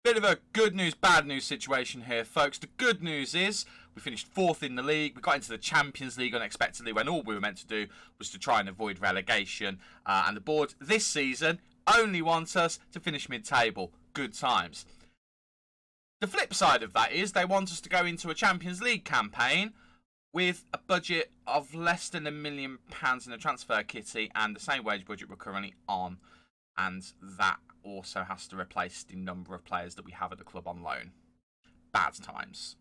Bit of a good news, bad news situation here, folks. The good news is we finished 4th in the league. We got into the Champions League unexpectedly when all we were meant to do was to try and avoid relegation. And the board this season only wants us to finish mid-table. Good times. The flip side of that is they want us to go into a Champions League campaign with a budget of less than £1 million in a transfer kitty and the same wage budget we're currently on. And that also has to replace the number of players that we have at the club on loan. Bad times.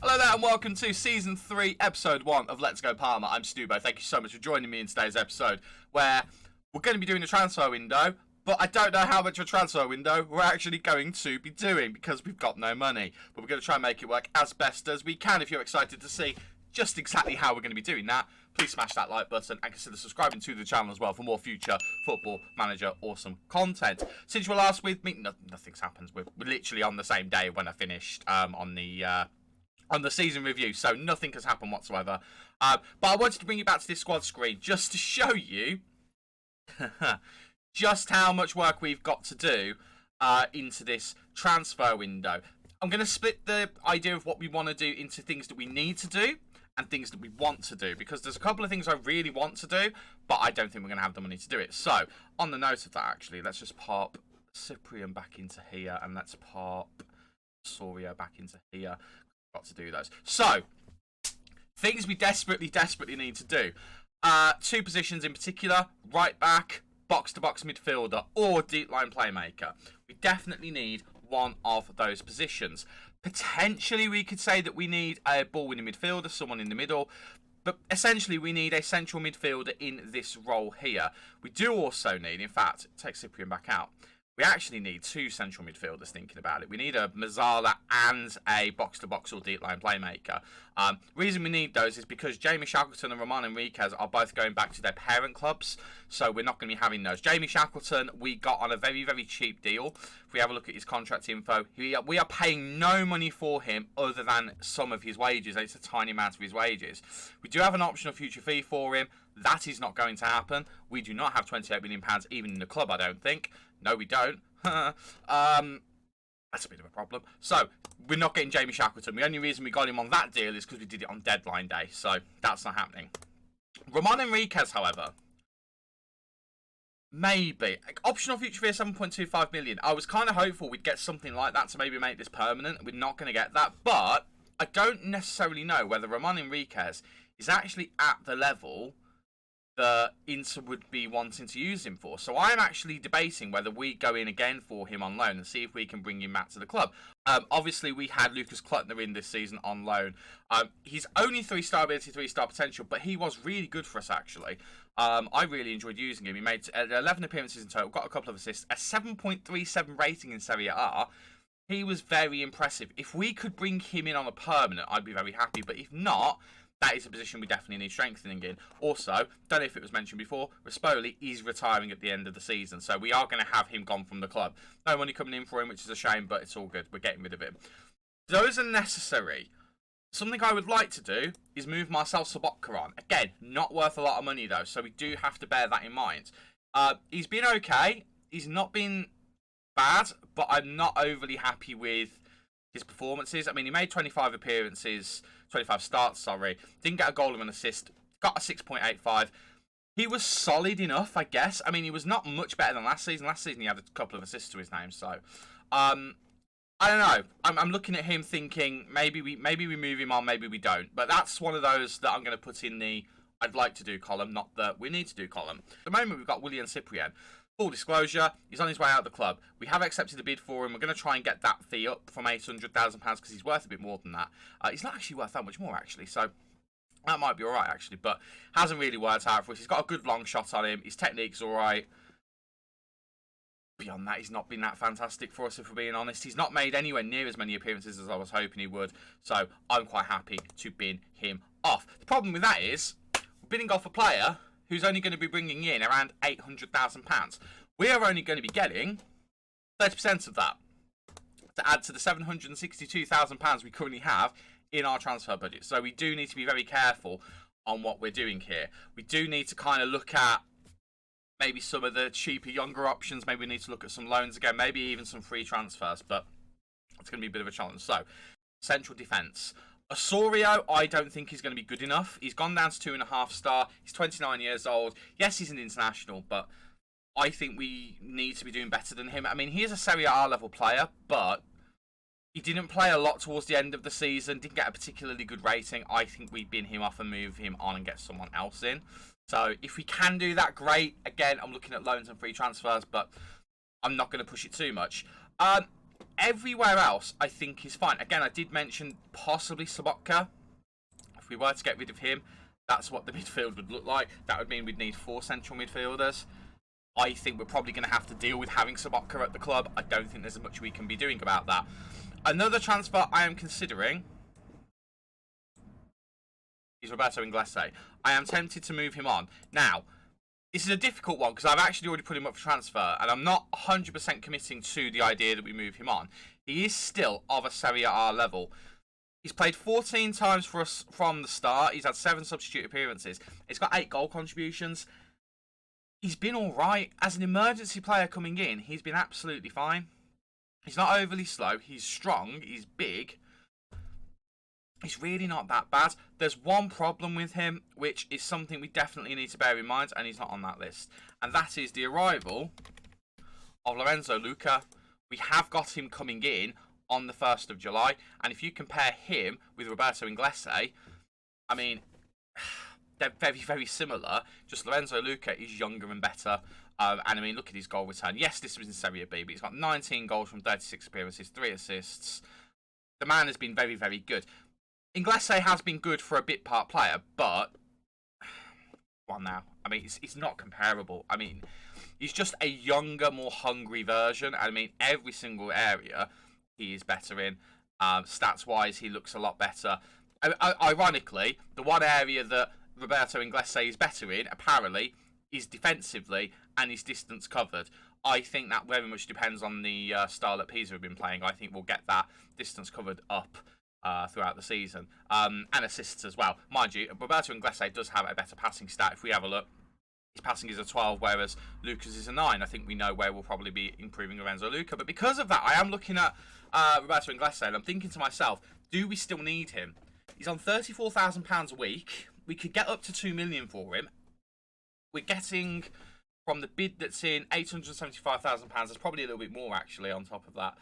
Hello there and welcome to Season 3, Episode 1 of Let's Go Parma. I'm Stubo. Thank you so much for joining me in today's episode where we're going to be doing a transfer window. But I don't know how much of a transfer window we're actually going to be doing because we've got no money. But we're going to try and make it work as best as we can. If you're excited to see just exactly how we're going to be doing that, please smash that like button and consider subscribing to the channel as well for more future Football Manager awesome content. Since you were last with me, nothing's happened. We're literally on the same day when I finished on the season review, so nothing has happened whatsoever. But I wanted to bring you back to this squad screen just to show you just how much work we've got to do into this transfer window. I'm going to split the idea of what we want to do into things that we need to do and things that we want to do, because there's a couple of things I really want to do, but I don't think we're going to have the money to do it. So, on the note of that, actually, let's just pop Cyprian back into here, and let's pop Soria back into here. Got to do those. So, things we desperately need to do. Two positions in particular, right back, box-to-box midfielder, or deep line playmaker. We definitely need one of those positions. Potentially, we could say that we need a ball-winning midfielder, someone in the middle, but essentially, we need a central midfielder in this role here. We do also need, in fact, take Cyprian back out. We actually need two central midfielders thinking about it. We need a Mazzala and a box-to-box or deep line playmaker. Reason we need those is because Jamie Shackleton and Roman Enriquez are both going back to their parent clubs, so we're not going to be having those. Jamie Shackleton we got on a very cheap deal. If we have a look at his contract info, we are paying no money for him other than some of his wages. It's a tiny amount of his wages. We do have an optional future fee for him. That is not going to happen. We do not have £28 million even in the club, I don't think. No, we don't. That's a bit of a problem. So, we're not getting Jamie Shackleton. The only reason we got him on that deal is because we did it on deadline day. So, that's not happening. Roman Enriquez, however, maybe. Optional future fee of 7.25 million. I was kind of hopeful we'd get something like that to maybe make this permanent. We're not going to get that. But I don't necessarily know whether Roman Enriquez is actually at the level that Inter would be wanting to use him for. So I'm actually debating whether we go in again for him on loan and see if we can bring him back to the club. Obviously, we had Lucas Klutner in this season on loan. He's only 3-star ability, 3-star potential, but he was really good for us, actually. I really enjoyed using him. He made 11 appearances in total, got a couple of assists, a 7.37 rating in Serie A. He was very impressive. If we could bring him in on a permanent, I'd be very happy. But if not, that is a position we definitely need strengthening in. Also, don't know if it was mentioned before, Rispoli is retiring at the end of the season, so we are going to have him gone from the club. No money coming in for him, which is a shame, but it's all good. We're getting rid of him. Those are necessary. Something I would like to do is move Marcel Sobotka on. Again, not worth a lot of money, though, so we do have to bear that in mind. He's been okay. He's not been bad, but I'm not overly happy with his performances. I mean, he made 25 appearances, 25 starts, sorry. Didn't get a goal or an assist. Got a 6.85. He was solid enough, I guess. I mean, he was not much better than last season. Last season, he had a couple of assists to his name. So, I don't know. I'm looking at him thinking, maybe we move him on, maybe we don't. But that's one of those that I'm going to put in the I'd like to do column, not the we need to do column. At the moment, we've got Willian Cyprian. Full disclosure, he's on his way out of the club. We have accepted a bid for him. We're going to try and get that fee up from £800,000 because he's worth a bit more than that. He's not actually worth that much more, actually. So that might be all right, actually. But hasn't really worked out for us. He's got a good long shot on him. His technique's all right. Beyond that, he's not been that fantastic for us, if we're being honest. He's not made anywhere near as many appearances as I was hoping he would. So I'm quite happy to bin him off. The problem with that is, we're bidding off a player who's only going to be bringing in around £800,000. We are only going to be getting 30% of that. To add to the £762,000 we currently have in our transfer budget. So we do need to be very careful on what we're doing here. We do need to kind of look at maybe some of the cheaper, younger options. Maybe we need to look at some loans again. Maybe even some free transfers. But it's going to be a bit of a challenge. So, central defence. Osorio, I don't think he's going to be good enough. He's gone down to 2.5 star. He's 29 years old. Yes, he's an international, but I think we need to be doing better than him. I mean, he is a Serie A level player, but he didn't play a lot towards the end of the season. Didn't get a particularly good rating. I think we bin him off and move him on and get someone else in. So if we can do that, great. Again, I'm looking at loans and free transfers, but I'm not going to push it too much. Everywhere else, I think, is fine. Again, I did mention possibly Sobotka. If we were to get rid of him, that's what the midfield would look like. That would mean we'd need 4 central midfielders. I think we're probably going to have to deal with having Sobotka at the club. I don't think there's much we can be doing about that. Another transfer I am considering is Roberto Inglese. I am tempted to move him on. Now, this is a difficult one because I've actually already put him up for transfer and I'm not 100% committing to the idea that we move him on. He is still of a Serie A level. He's played 14 times for us from the start. He's had 7 substitute appearances. He's got 8 goal contributions. He's been alright. As an emergency player coming in, he's been absolutely fine. He's not overly slow. He's strong. He's big. He's really not that bad. There's one problem with him, which is something we definitely need to bear in mind, and he's not on that list. And that is the arrival of Lorenzo Luca. We have got him coming in on the 1st of July. And if you compare him with Roberto Inglese, I mean, they're very, very similar. Just Lorenzo Luca is younger and better. And I mean, look at his goal return. Yes, this was in Serie B, but he's got 19 goals from 36 appearances, 3 assists. The man has been very, very good. Inglese has been good for a bit part player, but well, now, I mean, it's not comparable. I mean, he's just a younger, more hungry version. I mean, every single area he is better in. Stats-wise, he looks a lot better. Ironically, the one area that Roberto Inglese is better in, apparently, is defensively and his distance covered. I think that very much depends on the style that Pisa have been playing. I think we'll get that distance covered up throughout the season. And assists as well. Mind you, Roberto Inglese does have a better passing stat. If we have a look, his passing is a 12, whereas Lucas is a 9. I think we know where we'll probably be improving Lorenzo Luca. But because of that, I am looking at Roberto Inglese and I'm thinking to myself, do we still need him? He's on £34,000 a week. We could get up to £2 million for him. We're getting, from the bid that's in, £875,000. There's probably a little bit more, actually, on top of that.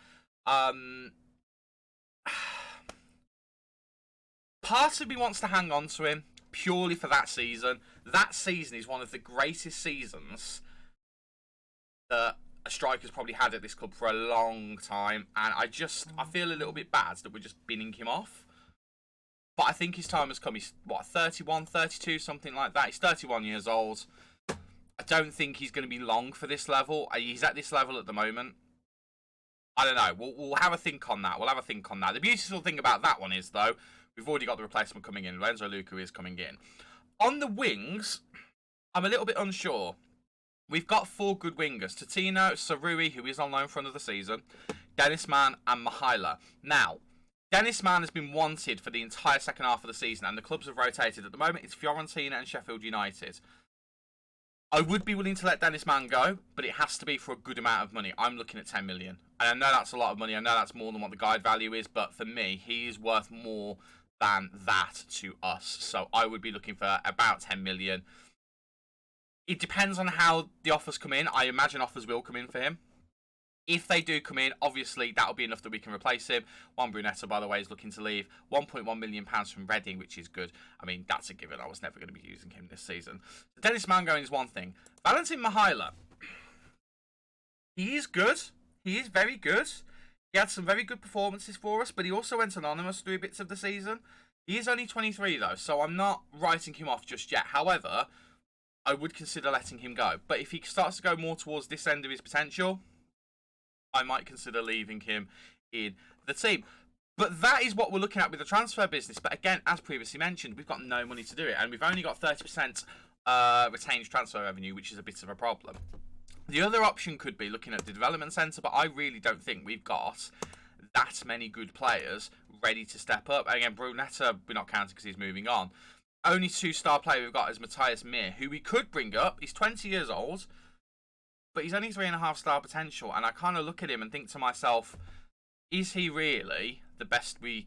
Part of me wants to hang on to him purely for that season. That season is one of the greatest seasons that a striker's probably had at this club for a long time. And I feel a little bit bad that we're just binning him off. But I think his time has come. He's, what, 31, 32, something like that. He's 31 years old. I don't think he's going to be long for this level. He's at this level at the moment. I don't know. We'll have a think on that. The beautiful thing about that one is, though, we've already got the replacement coming in. Lorenzo Luca is coming in. On the wings, I'm a little bit unsure. We've got 4 good wingers. Totino, Sarui, who is on loan for another season, Dennis Mann, and Mihaila. Now, Dennis Mann has been wanted for the entire second half of the season, and the clubs have rotated. At the moment, it's Fiorentina and Sheffield United. I would be willing to let Dennis Mann go, but it has to be for a good amount of money. I'm looking at 10 million. And I know that's a lot of money. I know that's more than what the guide value is, but for me, he is worth more than that to us. So I would be looking for about 10 million. It depends on how the offers come in. I imagine offers will come in for him. If they do come in, obviously that'll be enough that we can replace him. Juan Brunetta, by the way, is looking to leave. £1.1 million from Reading, which is good. I mean, that's a given. I was never going to be using him this season. Dennis Mann going is one thing. Valentin Mihaila. He is good. He is very good. He had some very good performances for us, but he also went anonymous through bits of the season. He is only 23, though, so I'm not writing him off just yet. However, I would consider letting him go. But if he starts to go more towards this end of his potential, I might consider leaving him in the team. But that is what we're looking at with the transfer business. But again, as previously mentioned, we've got no money to do it. And we've only got 30% retained transfer revenue, which is a bit of a problem. The other option could be looking at the development centre, but I really don't think we've got that many good players ready to step up. And again, Brunetta, we're not counting because he's moving on. Only 2-star player we've got is Matthias Mir, who we could bring up. He's 20 years old, but he's only 3.5-star potential. And I kind of look at him and think to myself, is he really the best we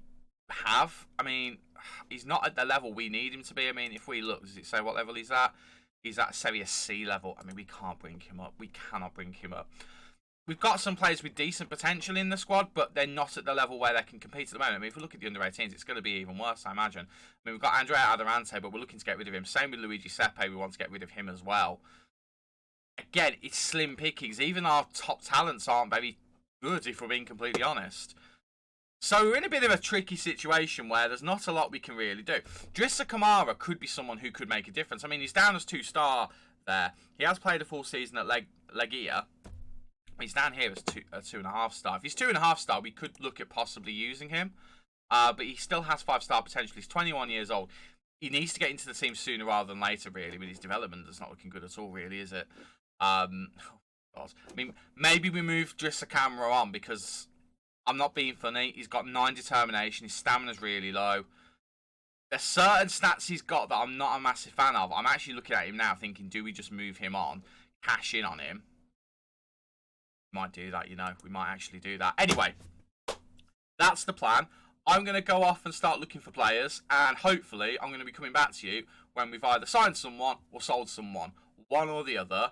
have? I mean, he's not at the level we need him to be. I mean, if we look, does it say what level he's at? He's at Serie C level. I mean, we can't bring him up. We cannot bring him up. We've got some players with decent potential in the squad, but they're not at the level where they can compete at the moment. I mean, if we look at the under-18s, it's going to be even worse, I imagine. I mean, we've got Andrea Adarante, but we're looking to get rid of him. Same with Luigi Sepe. We want to get rid of him as well. Again, it's slim pickings. Even our top talents aren't very good, if we're being completely honest. So we're in a bit of a tricky situation where there's not a lot we can really do. Drissa Kamara could be someone who could make a difference. I mean, he's down as 2-star there. He has played a full season at Legia. He's down here as 2.5-star. If he's 2.5-star, we could look at possibly using him. But he still has 5-star potential. He's 21 years old. He needs to get into the team sooner rather than later, really. With his development, it's not looking good at all, really, is it? I mean, maybe we move Drissa Kamara on because I'm not being funny. He's got 9 determination. His stamina's really low. There's certain stats he's got that I'm not a massive fan of. I'm actually looking at him now thinking, do we just move him on, cash in on him? Might do that, you know. We might actually do that. Anyway, that's the plan. I'm going to go off and start looking for players, and hopefully I'm going to be coming back to you when we've either signed someone or sold someone. One or the other.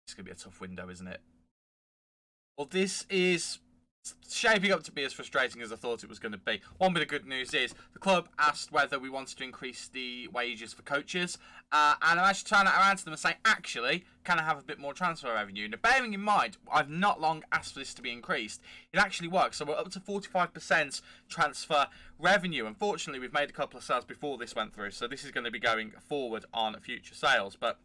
It's going to be a tough window, isn't it? Well, this is shaping up to be as frustrating as I thought it was going to be. One bit of good news is the club asked whether we wanted to increase the wages for coaches, and I actually turned that around to them and say, actually, can I have a bit more transfer revenue? Now, bearing in mind, I've not long asked for this to be increased. It actually works, so we're up to 45% transfer revenue. Unfortunately, we've made a couple of sales before this went through, so this is going to be going forward on future sales, but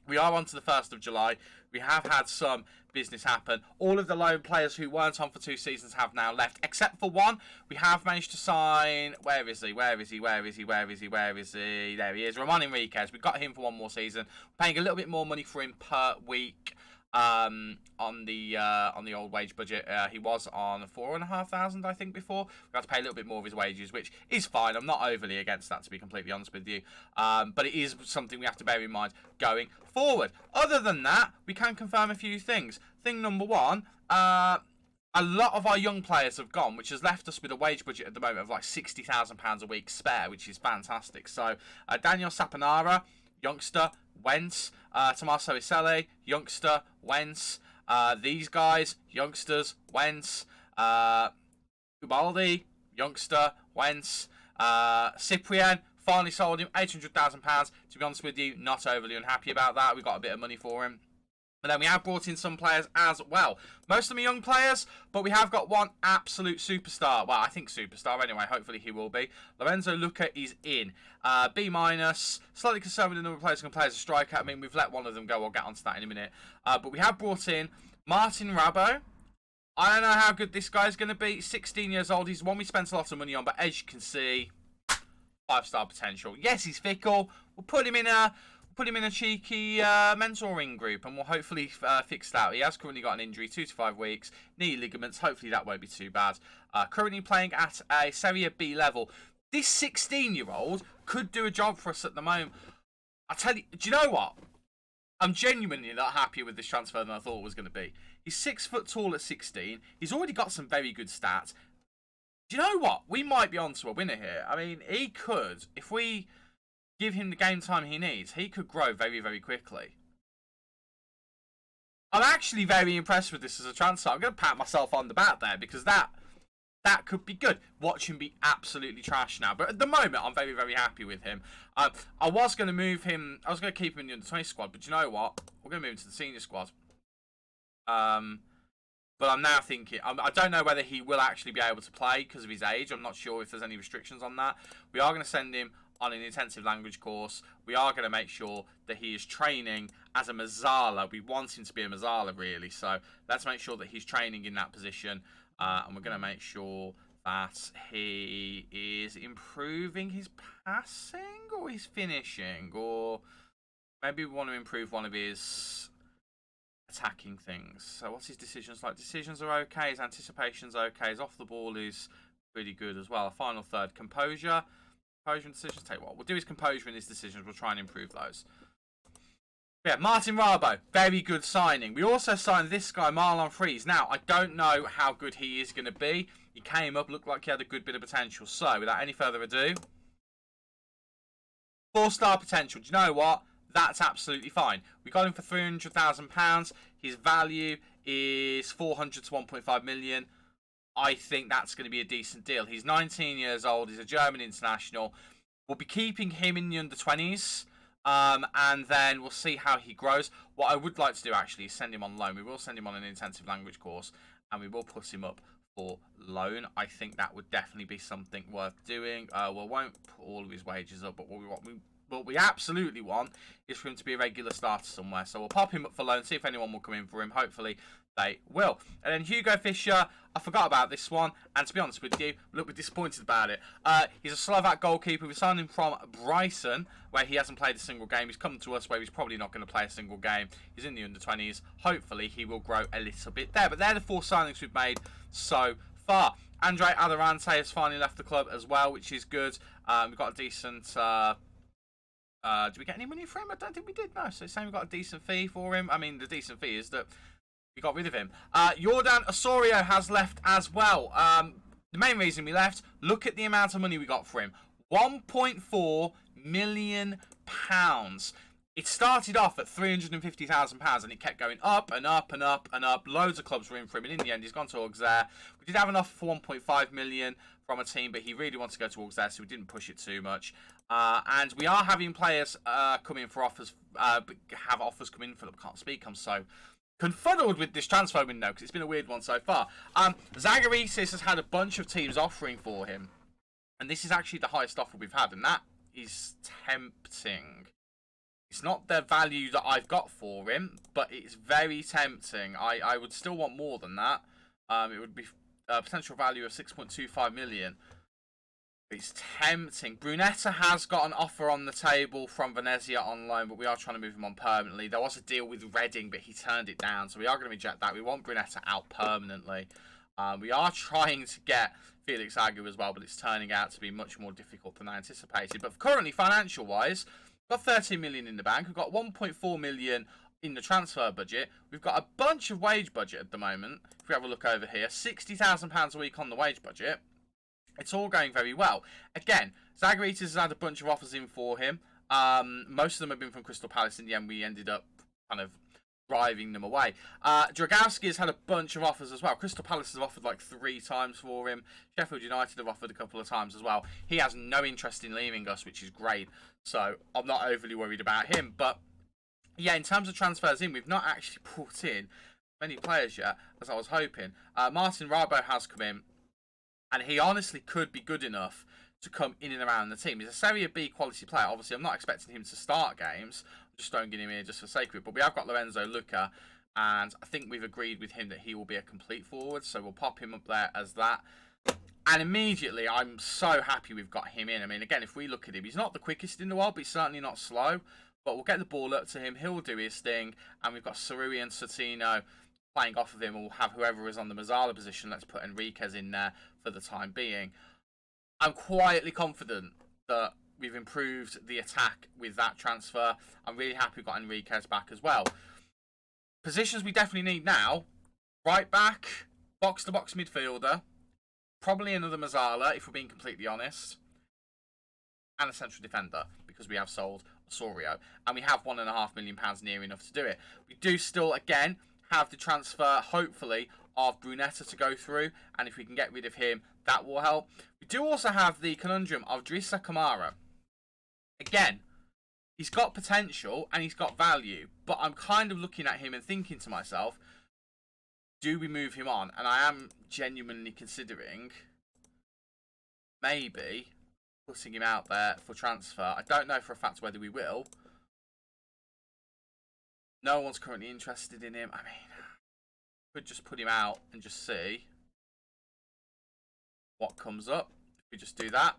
we are on to the 1st of July. We have had some business happen. All of the loan players who weren't on for 2 seasons have now left, except for one. We have managed to sign... Where is he? Where is he? Where is he? Where is he? Where is he? There he is. Ramon Enriquez. We got him for 1 more season. We're paying a little bit more money for him per week on the old wage budget. He was on 4,500, I think, before. We had to pay a little bit more of his wages, which is fine. I'm not overly against that, to be completely honest with you. But it is something we have to bear in mind going forward. Other than that, we can confirm a few things. Thing number one, a lot of our young players have gone, which has left us with a wage budget at the moment of like £60,000 a week spare, which is fantastic. So, Daniel Saponara, youngster, Wentz. Tommaso Isele, youngster, Wentz. These guys, youngsters, Wentz. Ubaldi, youngster, Wentz. Cyprian, finally sold him, £800,000. To be honest with you, not overly unhappy about that. We got a bit of money for him. But then we have brought in some players as well. Most of them are young players, but we have got one absolute superstar. Well, I think superstar anyway. Hopefully he will be. Lorenzo Luca is in. B-. Slightly concerned with the number of players who can play as a striker. I mean, we've let one of them go. I'll get onto that in a minute. But we have brought in Martin Rabo. I don't know how good this guy's going to be. 16 years old. He's one we spent a lot of money on. But as you can see, 5-star potential. Yes, he's fickle. We'll put him in a cheeky mentoring group, and we'll hopefully fix that. He has currently got an injury, 2 to 5 weeks, knee ligaments. Hopefully that won't be too bad. Currently playing at a Serie B level. This 16-year-old could do a job for us at the moment. I tell you, do you know what? I'm genuinely not happier with this transfer than I thought it was going to be. He's 6 foot tall at 16. He's already got some very good stats. Do you know what? We might be onto a winner here. I mean, he could, if we give him the game time he needs, he could grow very, very quickly. I'm actually very impressed with this as a transfer. I'm going to pat myself on the back there because that could be good. Watch him be absolutely trash now. But at the moment, I'm very, very happy with him. I was going to move him. I was going to keep him in the under-20 squad. But you know what? We're going to move him to the senior squad. But I'm now thinking, I don't know whether he will actually be able to play because of his age. I'm not sure if there's any restrictions on that. We are going to send him on an intensive language course. We are going to make sure that he is training as a Mazzala. We want him to be a Mazzala, really. So let's make sure that he's training in that position. And we're going to make sure that he is improving his passing or his finishing. Or maybe we want to improve one of his... attacking things. So what's his decisions like? Decisions are okay. His anticipation's okay. His off the ball is pretty good as well. A final third, composure. Composure and decisions take what? We'll do his composure and his decisions. We'll try and improve those. Yeah, Martin Rabo, very good signing. We also signed this guy, Marlon Fries. Now, I don't know how good he is going to be. He came up, looked like he had a good bit of potential. So, without any further ado, 4-star potential. Do you know what? That's absolutely fine. We got him for £300,000. His value is 400 to 1.5 million. I think that's going to be a decent deal. He's 19 years old. He's a German international. We'll be keeping him in the under-20s. And then we'll see how he grows. What I would like to do actually is send him on loan. We will send him on an intensive language course, and we will put him up for loan. I think that would definitely be something worth doing. We won't put all of his wages up, but what we absolutely want is for him to be a regular starter somewhere. So we'll pop him up for loan, see if anyone will come in for him. Hopefully they will. And then Hugo Fischer, I forgot about this one, and to be honest with you, I'm a little bit disappointed about it. He's a Slovak goalkeeper. We signed him from Brighton, where he hasn't played a single game. He's come to us where he's probably not going to play a single game. He's in the under-20s. Hopefully he will grow a little bit there. But they're the 4 signings we've made so far. Andre Adorante has finally left the club as well, which is good. We've got a decent... did we get any money for him? I don't think we did, no. So saying we got a decent fee for him. I mean, the decent fee is that we got rid of him. Jordan Osorio has left as well. The main reason we left, look at the amount of money we got for him. £1.4 million. It started off at £350,000 and it kept going up and up and up and up. Loads of clubs were in for him, and in the end he's gone to Auxerre. We did have an offer for £1.5 million from a team, but he really wants to go to Auxerre, so we didn't push it too much. And we are having players come in for offers, have offers come in for them. Can't speak, I'm so confuddled with this transfer window because it's been a weird one so far. Zagaritis has had a bunch of teams offering for him, and this is actually the highest offer we've had, and that is tempting. It's not the value that I've got for him, but it's very tempting. I would still want more than that. It would be a potential value of 6.25 million. It's tempting. Brunetta has got an offer on the table from Venezia on loan, but we are trying to move him on permanently. There was a deal with Reading, but he turned it down, so we are going to reject that. We want Brunetta out permanently. We are trying to get Felix Agu as well, but it's turning out to be much more difficult than I anticipated. But currently, financial-wise, we've got 13 million in the bank. We've got 1.4 million in the transfer budget. We've got a bunch of wage budget at the moment. If we have a look over here, £60,000 a week on the wage budget. It's all going very well. Again, Zagaritis has had a bunch of offers in for him. Most of them have been from Crystal Palace. In the end, we ended up kind of driving them away. Dragowski has had a bunch of offers as well. Crystal Palace has offered like 3 times for him. Sheffield United have offered a couple of times as well. He has no interest in leaving us, which is great. So I'm not overly worried about him. But yeah, in terms of transfers in, we've not actually brought in many players yet, as I was hoping. Martin Rabo has come in, and he honestly could be good enough to come in and around the team. He's a Serie B quality player. Obviously, I'm not expecting him to start games. I'm just throwing him in just for the sake of it. But we have got Lorenzo Luca, and I think we've agreed with him that he will be a complete forward. So we'll pop him up there as that. And immediately, I'm so happy we've got him in. I mean, again, if we look at him, he's not the quickest in the world, but he's certainly not slow. But we'll get the ball up to him. He'll do his thing. And we've got Sarui and Sotino playing off of him. We'll have whoever is on the Mazzala position. Let's put Enriquez in there for the time being. I'm quietly confident that we've improved the attack with that transfer. I'm really happy we've got Enriquez back as well. Positions we definitely need now. Right back, box-to-box midfielder. Probably another Mazzala, if we're being completely honest. And a central defender, because we have sold Osorio. And we have £1.5 million near enough to do it. We do still, again, have the transfer, hopefully, of Brunetta to go through, and if we can get rid of him, that will help. We do also have the conundrum of Drissa Kamara. Again, he's got potential and he's got value, but I'm kind of looking at him and thinking to myself, do we move him on? And I am genuinely considering maybe putting him out there for transfer. I don't know for a fact whether we will. No one's currently interested in him. I mean, could just put him out and just see what comes up. If we just do that,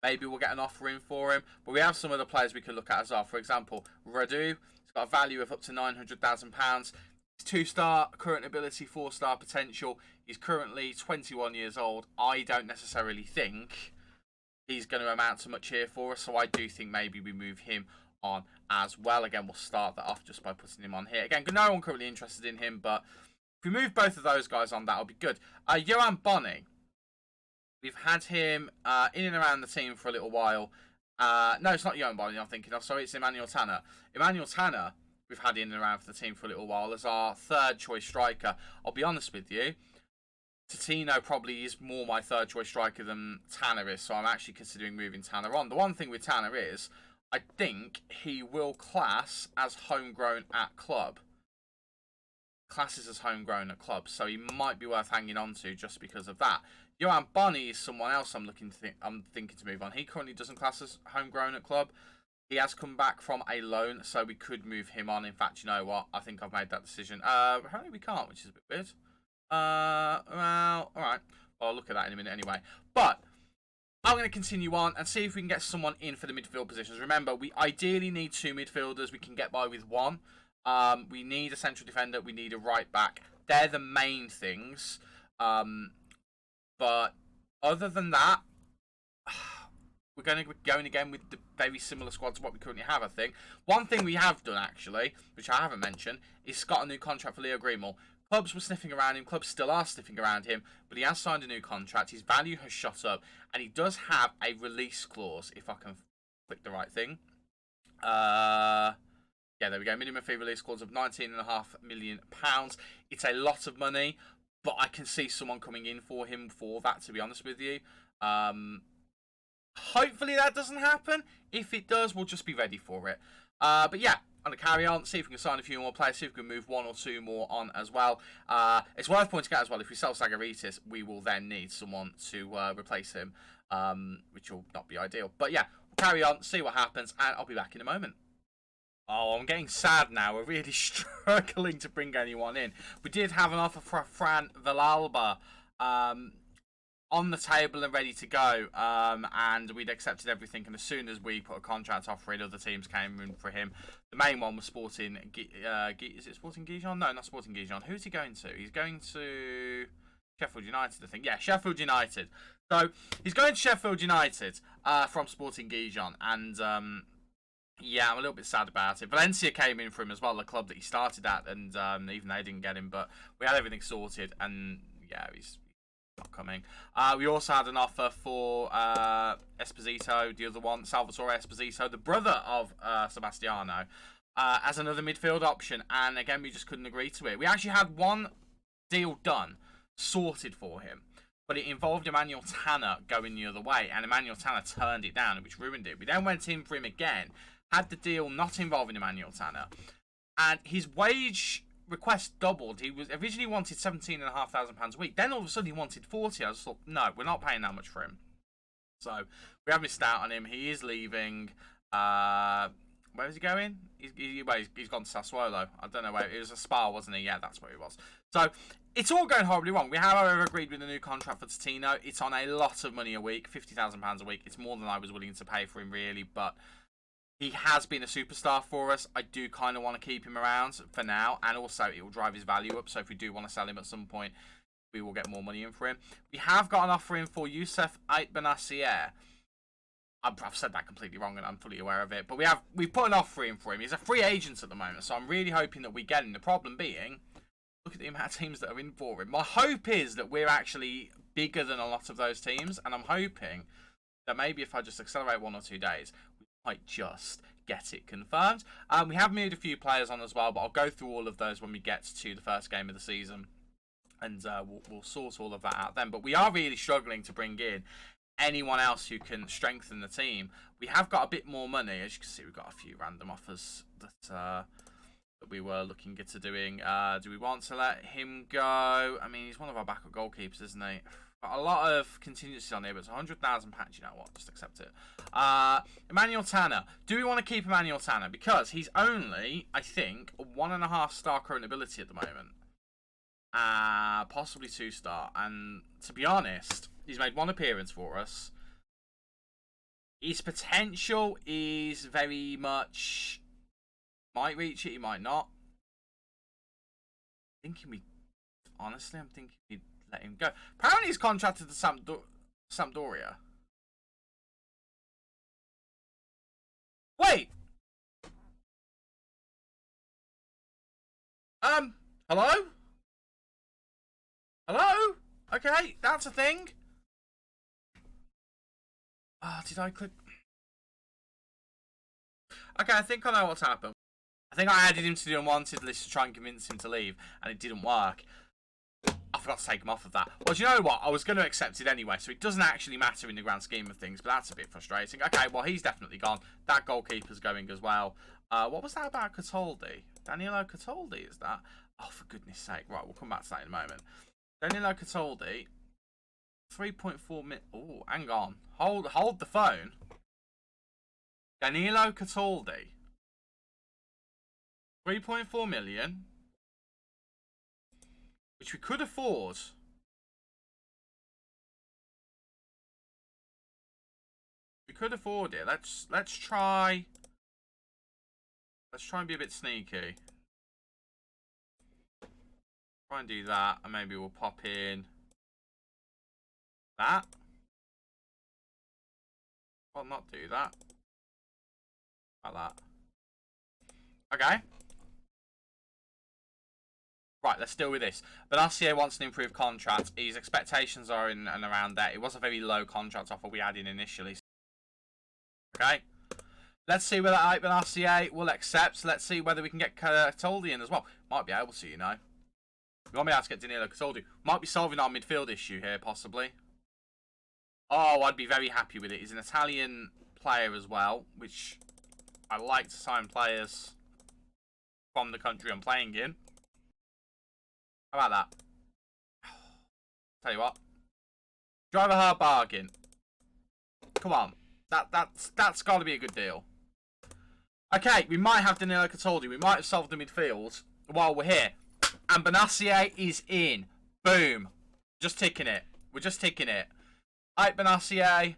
maybe we'll get an offer in for him. But we have some other players we could look at as well. For example, Radu has He's got a value of up to £900,000. He's 2-star, current ability, 4-star potential. He's currently 21 years old. I don't necessarily think he's going to amount to much here for us, so I do think maybe we move him on as well. Again, we'll start that off just by putting him on here. Again, no one currently interested in him, but if we move both of those guys on, that'll be good. Johan Bonny. We've had him in and around the team for a little while. No, it's not Johan Bonny I'm thinking of. Sorry, it's Emmanuel Tanner. Emmanuel Tanner, we've had in and around for the team for a little while as our third choice striker. I'll be honest with you, Totino probably is more my third choice striker than Tanner is, so I'm actually considering moving Tanner on. The one thing with Tanner is, I think he will class as homegrown at club. Classes as homegrown at club, so he might be worth hanging on to just because of that. Johan Bonny is someone else I'm thinking to move on. He currently doesn't class as homegrown at club. He has come back from a loan, so we could move him on. In fact, you know what? I think I've made that decision. Apparently we can't, which is a bit weird. Well, alright. Well, I'll look at that in a minute anyway. But I'm going to continue on and see if we can get someone in for the midfield positions. Remember, we ideally need 2 midfielders. We can get by with 1. We need a central defender. We need a right back. They're the main things. But other than that, we're going to be going again with the very similar squad to what we currently have, I think. One thing we have done, actually, which I haven't mentioned, is got a new contract for Leo Greenwell. Clubs were sniffing around him. Clubs still are sniffing around him. But he has signed a new contract. His value has shot up. And he does have a release clause, if I can click the right thing. Yeah, there we go. Minimum fee release clause of £19.5 million. It's a lot of money. But I can see someone coming in for him for that, to be honest with you. Hopefully that doesn't happen. If it does, we'll just be ready for it. But yeah, I'm going to carry on, see if we can sign a few more players, see if we can move 1 or 2 more on as well. It's worth pointing out as well, if we sell Sagaritis, we will then need someone to replace him, which will not be ideal. But yeah, we'll carry on, see what happens, and I'll be back in a moment. Oh, I'm getting sad now. We're really struggling to bring anyone in. We did have an offer for Fran Villalba on the table and ready to go, and we'd accepted everything. And as soon as we put a contract offer in, other teams came in for him. The main one was Sporting. Is it Sporting Gijon? No, not Sporting Gijon. Who's he going to? He's going to Sheffield United, I think. Yeah, Sheffield United. So he's going to Sheffield United from Sporting Gijon, and yeah, I'm a little bit sad about it. Valencia came in for him as well, the club that he started at, and even they didn't get him, but we had everything sorted, and yeah, he's not coming. We also had an offer for Esposito, the other one, Salvatore Esposito, the brother of Sebastiano, as another midfield option, and again, we just couldn't agree to it. We actually had one deal done, sorted for him, but it involved Emmanuel Tanner going the other way, and Emmanuel Tanner turned it down, which ruined it. We then went in for him again, had the deal not involving Emmanuel Tanner, and his wage request doubled. He was originally wanted £17,500 a week. Then all of a sudden he wanted 40. I just thought, no, we're not paying that much for him. So we have missed out on him. He is leaving. Where is he going? He's gone to Sassuolo. I don't know where. It was a Spa, wasn't he? Yeah, that's where he was. So it's all going horribly wrong. We have, however, agreed with a new contract for Totino. It's on a lot of money a week, £50,000 a week. It's more than I was willing to pay for him, really, but he has been a superstar for us. I do kind of want to keep him around for now, and also it will drive his value up. So if we do want to sell him at some point, we will get more money in for him. We have got an offer in for Youssef Aitbenassier. I've said that completely wrong, and I'm fully aware of it. But we've put an offer in for him. He's a free agent at the moment, so I'm really hoping that we get him. The problem being, look at the amount of teams that are in for him. My hope is that we're actually bigger than a lot of those teams, and I'm hoping that maybe if I just accelerate 1 or 2 days, might just get it confirmed. We have moved a few players on as well, but I'll go through all of those when we get to the first game of the season, and we'll sort all of that out then. But we are really struggling to bring in anyone else who can strengthen the team. We have got a bit more money. As you can see, we've got a few random offers that we were looking into doing. Do we want to let him go? I mean, he's one of our backup goalkeepers, isn't he? Got a lot of contingencies on here, but it's £100,000. You know what? Just accept it. Emmanuel Tanner. Do we want to keep Emmanuel Tanner? Because he's only, I think, a 1.5-star current ability at the moment. Possibly 2-star. And to be honest, he's made 1 appearance for us. His potential is very much Might reach it, he might not. Honestly, I'm thinking we'd let him go. Apparently he's contracted to Sampdoria. Wait! Hello? Hello? Okay, that's a thing. Did I click? Okay, I think I know what's happened. I think I added him to the unwanted list to try and convince him to leave, and it didn't work. I forgot to take him off of that. Well, do you know what? I was going to accept it anyway, so it doesn't actually matter in the grand scheme of things, but that's a bit frustrating. Okay, well, he's definitely gone. That goalkeeper's going as well. What was that about Cataldi? Danilo Cataldi, is that? Oh, for goodness sake. Right, we'll come back to that in a moment. Danilo Cataldi, 3.4 mil. Oh, hang on. Hold the phone. Danilo Cataldi, 3.4 million, which we could afford. We could afford it. Let's try. Let's try and be a bit sneaky. Try and do that, and maybe we'll pop in that. Well, not do that. Like that. Okay. Right, let's deal with this. Benassier wants an improved contract. His expectations are in and around that. It was a very low contract offer we had in initially. Okay. Let's see whether Benassier will accept. Let's see whether we can get Cataldi in as well. Might be able to, you know. We won't be able to get Danilo Cataldi. Might be solving our midfield issue here, possibly. Oh, I'd be very happy with it. He's an Italian player as well, which I like to sign players from the country I'm playing in. How about that? Tell you what. Drive a hard bargain. Come on. That's got to be a good deal. Okay, we might have Danilo Cataldi. We might have solved the midfield while we're here. And Benassier is in. Boom. Just ticking it. We're just ticking it. Ike Benassier.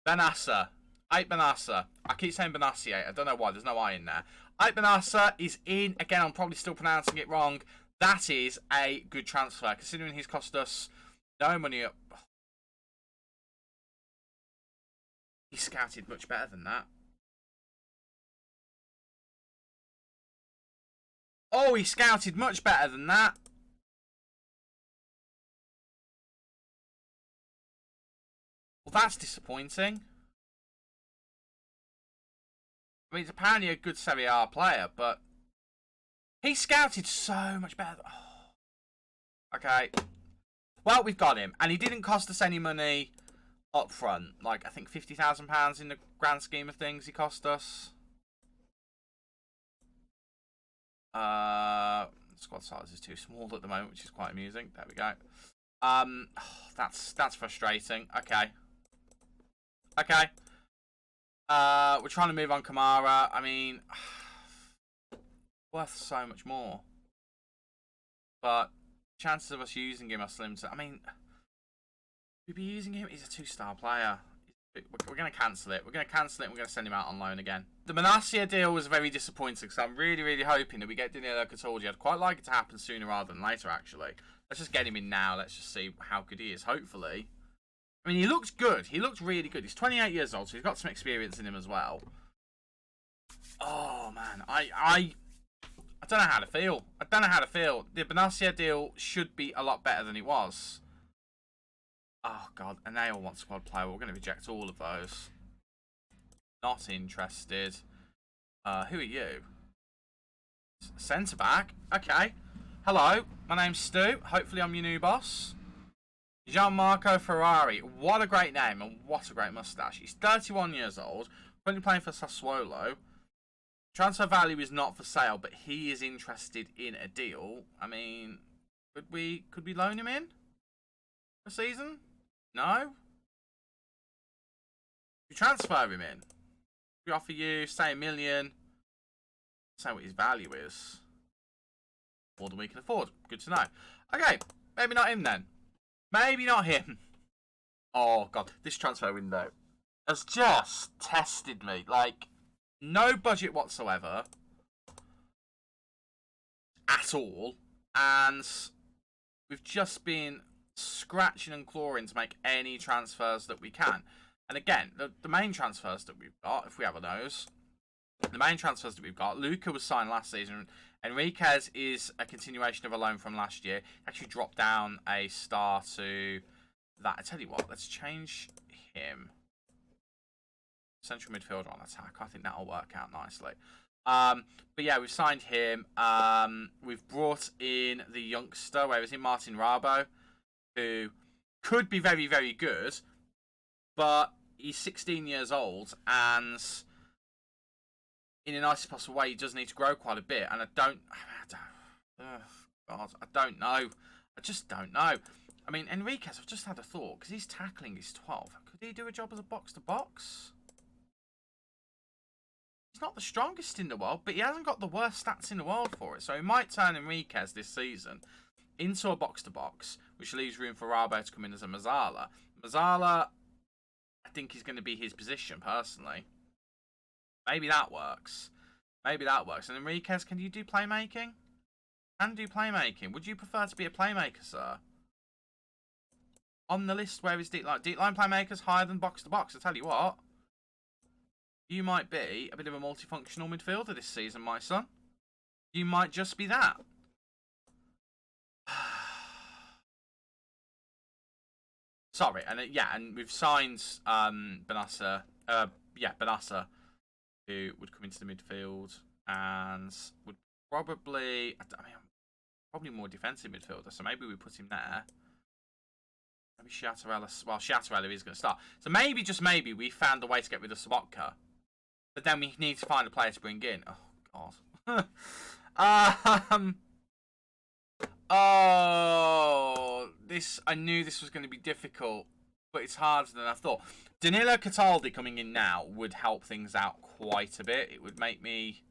Benassa. Ike Benassa. I keep saying Benassier. I don't know why. There's no I in there. Ike Benassa is in. Again, I'm probably still pronouncing it wrong. That is a good transfer, considering he's cost us no money. He scouted much better than that. Oh, he scouted much better than that. Well, that's disappointing. I mean, he's apparently a good Serie A player, but he scouted so much better. Oh. Okay. Well, we've got him. And he didn't cost us any money up front. Like, I think £50,000 in the grand scheme of things he cost us. Squad size is too small at the moment, which is quite amusing. There we go. That's frustrating. Okay. Okay. We're trying to move on Kamara. I mean, worth so much more. But chances of us using him are slim to... I mean, we'd be using him. He's a 2-star player. We're going to cancel it. We're going to cancel it and we're going to send him out on loan again. The Benassier deal was very disappointing, so I'm really, really hoping that we get Danilo Cataldi. I'd quite like it to happen sooner rather than later, actually. Let's just get him in now. Let's just see how good he is, hopefully. I mean, he looks good. He looks really good. He's 28 years old, so he's got some experience in him as well. Oh, man. I don't know how to feel. I don't know how to feel. The Benassier deal should be a lot better than it was. Oh, God. And they all want squad player. We're going to reject all of those. Not interested. Who are you? Centre back. Okay. Hello. My name's Stu. Hopefully I'm your new boss. Gianmarco Ferrari. What a great name and what a great moustache. He's 31 years old. Currently playing for Sassuolo. Transfer value is not for sale, but he is interested in a deal. I mean, could we loan him in for a season? No? We transfer him in. We offer you, say, $1 million. Say what his value is. More than we can afford. Good to know. Okay, maybe not him then. Maybe not him. Oh, God. This transfer window has just tested me. Like, no budget whatsoever. at all, and we've just been scratching and clawing to make any transfers that we can. And again, the main transfers that we've got, if we have a nose, the main transfers that we've got, Luca was signed last season. Enriquez is a continuation of a loan from last year. Actually dropped down a star to that. I tell you what, let's change him. Central midfielder on attack. I think that'll work out nicely. But yeah, we've signed him. We've brought in the youngster, where is he? Martin Rabo, who could be very, very good, but he's 16 years old, and in the nicest possible way, he does need to grow quite a bit. And I don't know. I just don't know. I mean, Enriquez, I've just had a thought, because he's tackling, he's 12. Could he do a job as a box-to-box? He's not the strongest in the world, but he hasn't got the worst stats in the world for it. So he might turn Enriquez this season into a box-to-box, which leaves room for Rabo to come in as a Mazzala. Mazzala, I think, is going to be his position, personally. Maybe that works. Maybe that works. And Enriquez, can you do playmaking? Can do playmaking. Would you prefer to be a playmaker, sir? On the list, where is deep line? Deep line playmakers higher than box-to-box, I tell you what. You might be a bit of a multifunctional midfielder this season, my son. You might just be that. Sorry, and yeah, and we've signed Benassa, who would come into the midfield and would probably, probably more defensive midfielder. So maybe we put him there. Maybe Sciattarella. Well, Sciattarella is going to start. So maybe, just maybe, we found a way to get rid of Sobotka. But then we need to find a player to bring in. Oh, God. I knew this was going to be difficult, but it's harder than I thought. Danilo Cataldi coming in now would help things out quite a bit. It would make me...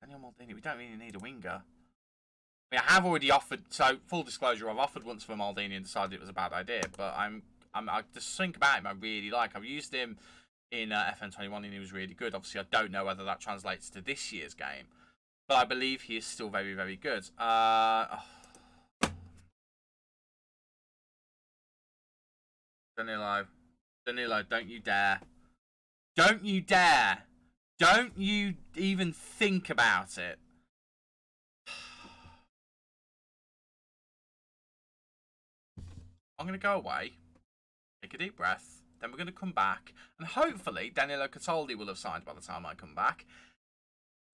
Daniel Maldini, we don't really need a winger. I mean, I have already offered, so full disclosure, I've offered once for Maldini and decided it was a bad idea, but I just think about him, I really like. I've used him in FN21 and he was really good. Obviously, I don't know whether that translates to this year's game, but I believe he is still very, very good. Danilo, don't you dare. Don't you dare. Don't you even think about it. I'm going to go away, take a deep breath, then we're going to come back, and hopefully Danilo Cataldi will have signed by the time I come back.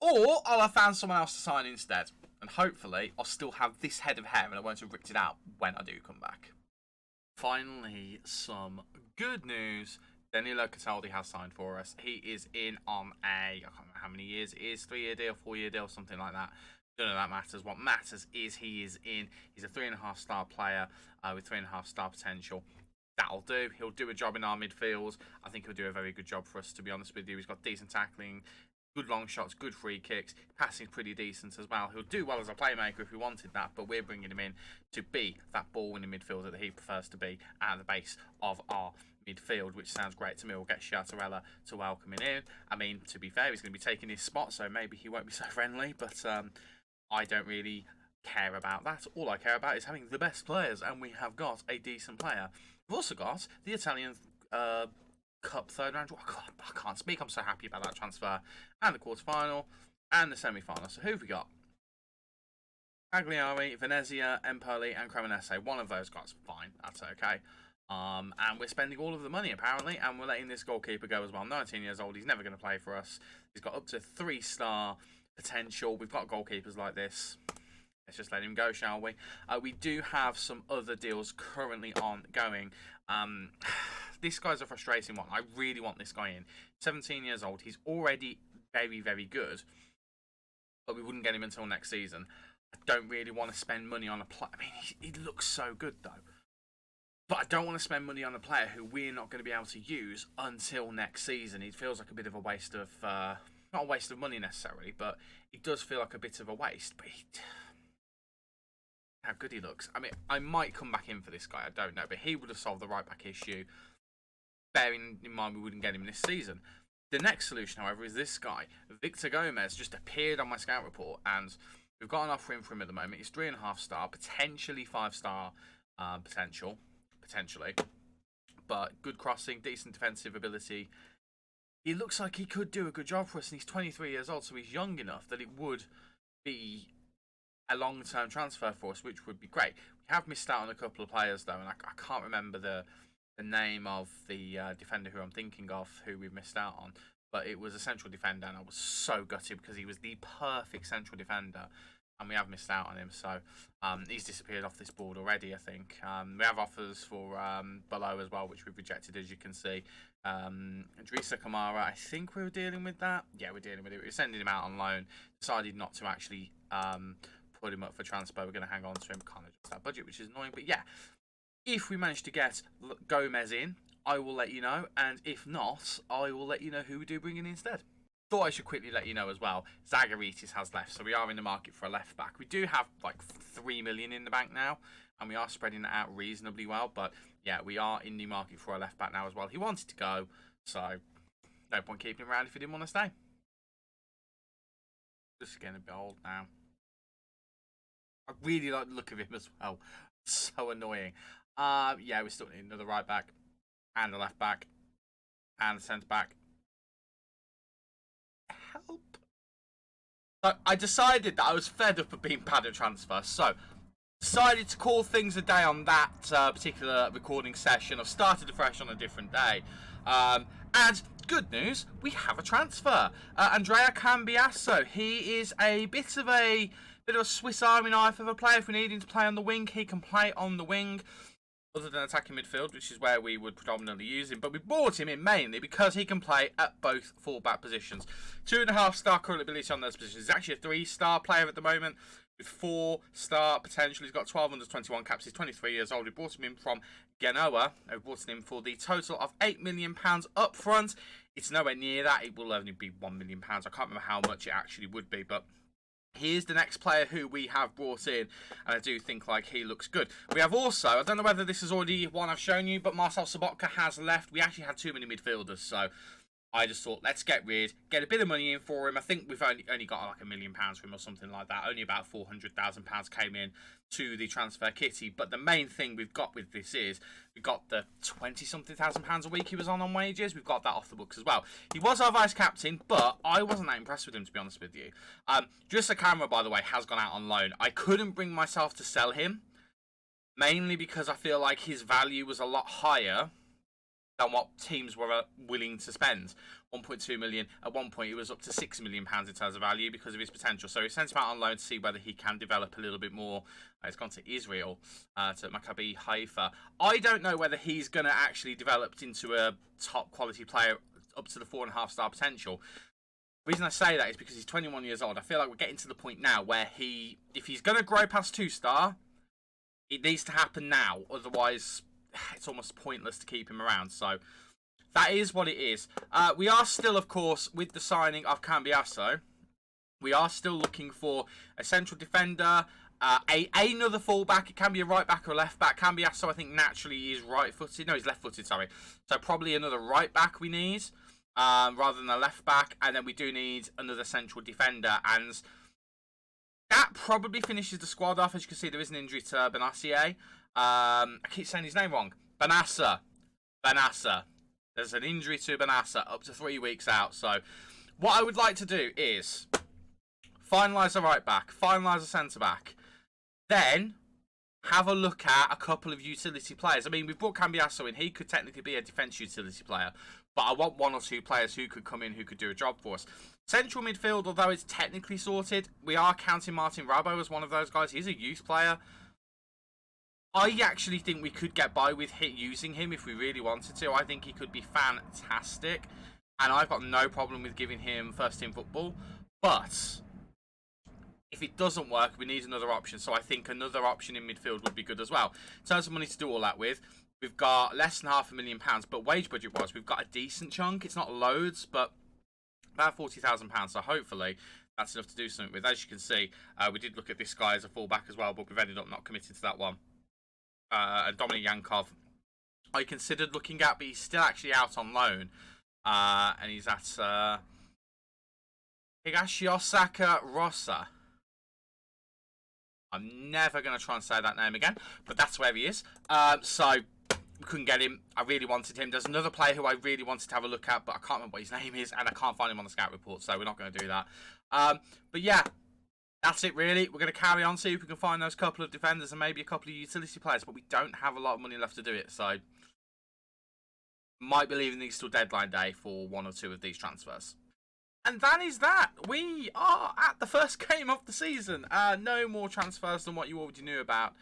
Or I'll have found someone else to sign instead. And hopefully I'll still have this head of hair and I won't have ripped it out when I do come back. Finally, some good news. Danilo Cataldi has signed for us. He is in on I can't remember how many years it is, 3-year deal, 4-year deal, something like that. None of that matters. What matters is he is in. He's a 3.5-star player with 3.5-star potential. That'll do. He'll do a job in our midfield. I think he'll do a very good job for us, to be honest with you. He's got decent tackling, good long shots, good free kicks. Passing's pretty decent as well. He'll do well as a playmaker if we wanted that, but we're bringing him in to be that ball-winning midfielder that he prefers to be at the base of our midfield, which sounds great to me. We'll get Sciattarella to welcome him in. I mean, to be fair, he's going to be taking his spot, so maybe he won't be so friendly, but I don't really care about that. All I care about is having the best players, and we have got a decent player. We've also got the Italian Cup third round. I can't speak. I'm so happy about that transfer. And the quarterfinal and the semi-final. So who have we got? Cagliari, Venezia, Empoli, and Cremonese. One of those guys, fine. That's okay. And we're spending all of the money apparently, and we're letting this goalkeeper go as well. 19 years old. He's never going to play for us. He's got up to 3-star potential. We've got goalkeepers like this. Let's just let him go, shall we? We do have some other deals currently ongoing. This guy's a frustrating one. I really want this guy in. 17 years old. He's already very, very good. But we wouldn't get him until next season. I don't really want to spend money on a player. I mean, he looks so good, though. But I don't want to spend money on a player who we're not going to be able to use until next season. It feels like a bit of a waste of... not a waste of money, necessarily, but it does feel like a bit of a waste. But how good he looks. I mean, I might come back in for this guy. I don't know. But he would have solved the right-back issue. Bearing in mind we wouldn't get him this season. The next solution, however, is this guy. Victor Gomez just appeared on my scout report, and we've got an offer in for him at the moment. He's 3.5 star, potentially 5-star potential, potentially. But good crossing, decent defensive ability. He looks like he could do a good job for us, and he's 23 years old, so he's young enough that it would be a long-term transfer for us, which would be great. We have missed out on a couple of players, though, and I can't remember the name of the defender who I'm thinking of, who we've missed out on. But it was a central defender, and I was so gutted because he was the perfect central defender, and we have missed out on him. So he's disappeared off this board already, I think. We have offers for below as well, which we've rejected, as you can see. Idrissa Kamara, I think we were dealing with that. Yeah, we're dealing with it. We were sending him out on loan. Decided not to actually put him up for transfer. We're going to hang on to him. Can't adjust that budget, which is annoying. But yeah, if we manage to get Gomez in, I will let you know. And if not, I will let you know who we do bring in instead. Thought I should quickly let you know as well, Zagaritis has left, so we are in the market for a left back. We do have like 3 million in the bank now, and we are spreading that out reasonably well. But yeah, we are in the market for a left back now as well. He wanted to go, so no point keeping him around if he didn't want to stay. Just getting a bit old now. I really like the look of him as well. So annoying. Yeah, we still need another right back, and a left back, and a centre back. Help. So I decided that I was fed up of being bad at transfer, so decided to call things a day on that particular recording session. I've started afresh on a different day, and good news, we have a transfer. Andrea Cambiasso. He is a bit of a Swiss Army knife of a player. If we need him to play on the wing, he can play on the wing, other than attacking midfield, which is where we would predominantly use him. But we bought him in mainly because he can play at both fullback positions. 2.5-star current ability on those positions. He's actually a 3-star player at the moment with 4-star potential. He's got 12 under 21 caps. He's 23 years old. We bought him in from Genoa. We bought him for the total of £8 million up front. It's nowhere near that. It will only be £1 million. I can't remember how much it actually would be, but he is the next player who we have brought in, and I do think like he looks good. We have also, I don't know whether this is already one I've shown you, but Marcel Sobotka has left. We actually had too many midfielders, so I just thought, let's get a bit of money in for him. I think we've only got like £1 million for him or something like that. Only about £400,000 came in to the transfer kitty. But the main thing we've got with this is we've got the 20-something thousand pounds a week he was on wages. We've got that off the books as well. He was our vice captain, but I wasn't that impressed with him, to be honest with you. Just the camera, by the way, has gone out on loan. I couldn't bring myself to sell him, mainly because I feel like his value was a lot higher than what teams were willing to spend. 1.2 million. At one point, it was up to £6 million in terms of value because of his potential. So we sent him out on loan to see whether he can develop a little bit more. He's gone to Israel, to Maccabi Haifa. I don't know whether he's going to actually develop into a top quality player up to the 4.5-star potential. The reason I say that is because he's 21 years old. I feel like we're getting to the point now where if he's going to grow past 2-star, it needs to happen now. Otherwise, it's almost pointless to keep him around. So that is what it is. We are still, of course, with the signing of Cambiasso, we are still looking for a central defender, another fullback. It can be a right back or a left back. Cambiasso, I think, naturally is right-footed. No, he's left-footed, sorry. So probably another right back we need, rather than a left back. And then we do need another central defender. And that probably finishes the squad off. As you can see, there is an injury to Benassier. I keep saying his name wrong. Benassa. There's an injury to Benassa, up to 3 weeks out. So what I would like to do is finalise the right back, finalise the centre back, then have a look at a couple of utility players. I mean, we've brought Cambiasso in. He could technically be a defence utility player, but I want 1 or 2 players who could come in who could do a job for us. Central midfield, although it's technically sorted, we are counting Martin Rabo as one of those guys. He's a youth player. I actually think we could get by with using him if we really wanted to. I think he could be fantastic, and I've got no problem with giving him first-team football. But if it doesn't work, we need another option. So I think another option in midfield would be good as well. In terms of money to do all that with, we've got less than £500,000, but wage budget-wise, we've got a decent chunk. It's not loads, but about £40,000. So hopefully that's enough to do something with. As you can see, we did look at this guy as a fullback as well, but we've ended up not committing to that one. And Dominic Yankov, I considered looking at, but he's still actually out on loan. And he's at Higashiyosaka Rosa. I'm never going to try and say that name again, but that's where he is. So we couldn't get him. I really wanted him. There's another player who I really wanted to have a look at, but I can't remember what his name is, and I can't find him on the scout report, so we're not going to do that. But yeah, that's it really. We're going to carry on, see if we can find those couple of defenders and maybe a couple of utility players, but we don't have a lot of money left to do it, so might be leaving these till deadline day for one or two of these transfers. And that is that. We are at the first game of the season. No more transfers than what you already knew about.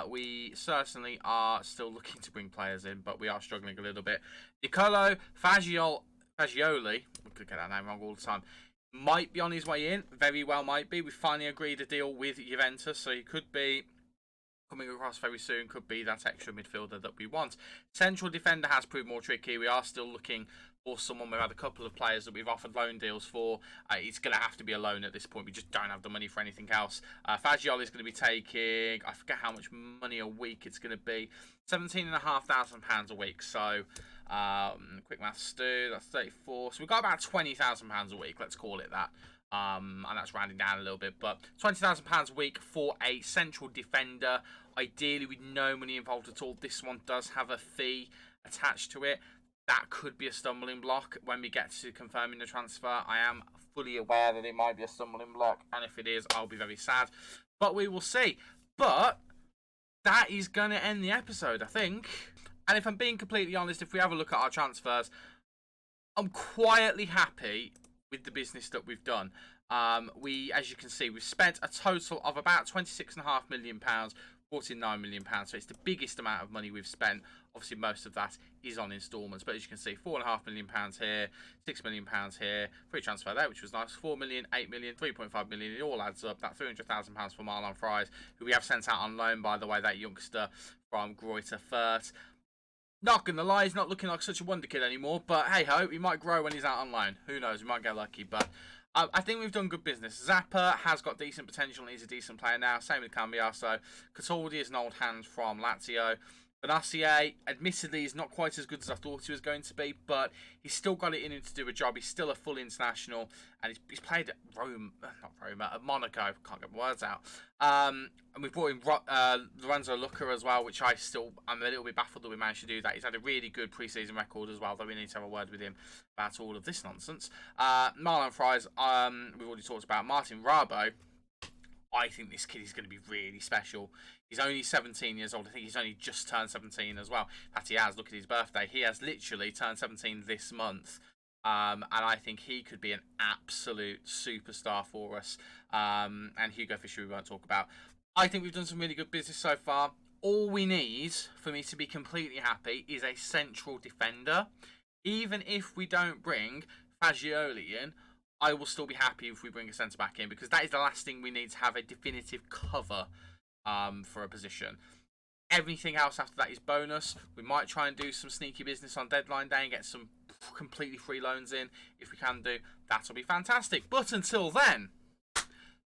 We certainly are still looking to bring players in, but we are struggling a little bit. Nicolo Fagioli, we could get that name wrong all the time, might be on his way in. Very well might be. We finally agreed a deal with Juventus, so he could be coming across very soon, could be that extra midfielder that we want. Central defender has proved more tricky. We are still looking for someone. We've had a couple of players that we've offered loan deals for. It's going to have to be a loan at this point. We just don't have the money for anything else. Fagioli is going to be taking, I forget how much money a week it's going to be, £17,500 a week. So, quick maths, Stu, that's 34. So we've got about £20,000 a week, let's call it that. And that's rounding down a little bit, but £20,000 a week for a central defender. Ideally, with no money involved at all. This one does have a fee attached to it. That could be a stumbling block when we get to confirming the transfer. I am fully aware that it might be a stumbling block, and if it is, I'll be very sad. But we will see. But that is going to end the episode, I think. And if I'm being completely honest, if we have a look at our transfers, I'm quietly happy with the business that we've done. As you can see, we've spent a total of about £26.5 million, £49 million. So it's the biggest amount of money we've spent. Obviously, most of that is on instalments. But as you can see, £4.5 million here, £6 million here, free transfer there, which was nice. 4 million, 8 million, 3.5 million. It all adds up. That £300,000 for Marlon Fries, who we have sent out on loan, by the way, that youngster from Greuther Fürth. Not gonna lie, he's not looking like such a wonder kid anymore, but hey ho, he might grow when he's out on loan. Who knows, we might get lucky, but I think we've done good business. Zappa has got decent potential and he's a decent player now. Same with Cambiasso. Cataldi is an old hand from Lazio. Benassier, admittedly, is not quite as good as I thought he was going to be, but he's still got it in him to do a job. He's still a full international, and he's played at at Monaco. Can't get my words out. And we brought in Lorenzo Lucca as well, which I'm a little bit baffled that we managed to do that. He's had a really good pre-season record as well, though we need to have a word with him about all of this nonsense. Marlon Fries, we've already talked about. Martin Rabo, I think this kid is going to be really special. He's only 17 years old. I think he's only just turned 17 as well. In fact, he has. Look at his birthday. He has literally turned 17 this month. And I think he could be an absolute superstar for us. And Hugo Fisher we won't talk about. I think we've done some really good business so far. All we need for me to be completely happy is a central defender. Even if we don't bring Fagioli in, I will still be happy if we bring a centre-back in, because that is the last thing we need to have a definitive cover for a position. Everything else after that is bonus. We might try and do some sneaky business on deadline day and get some completely free loans in. If we can do, that'll be fantastic. But until then,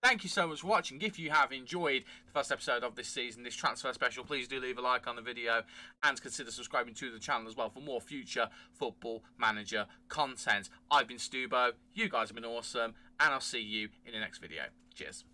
thank you so much for watching. If you have enjoyed the first episode of this season, this transfer special, please do leave a like on the video and consider subscribing to the channel as well for more future Football Manager content. I've been Stubo, you guys have been awesome, and I'll see you in the next video. Cheers.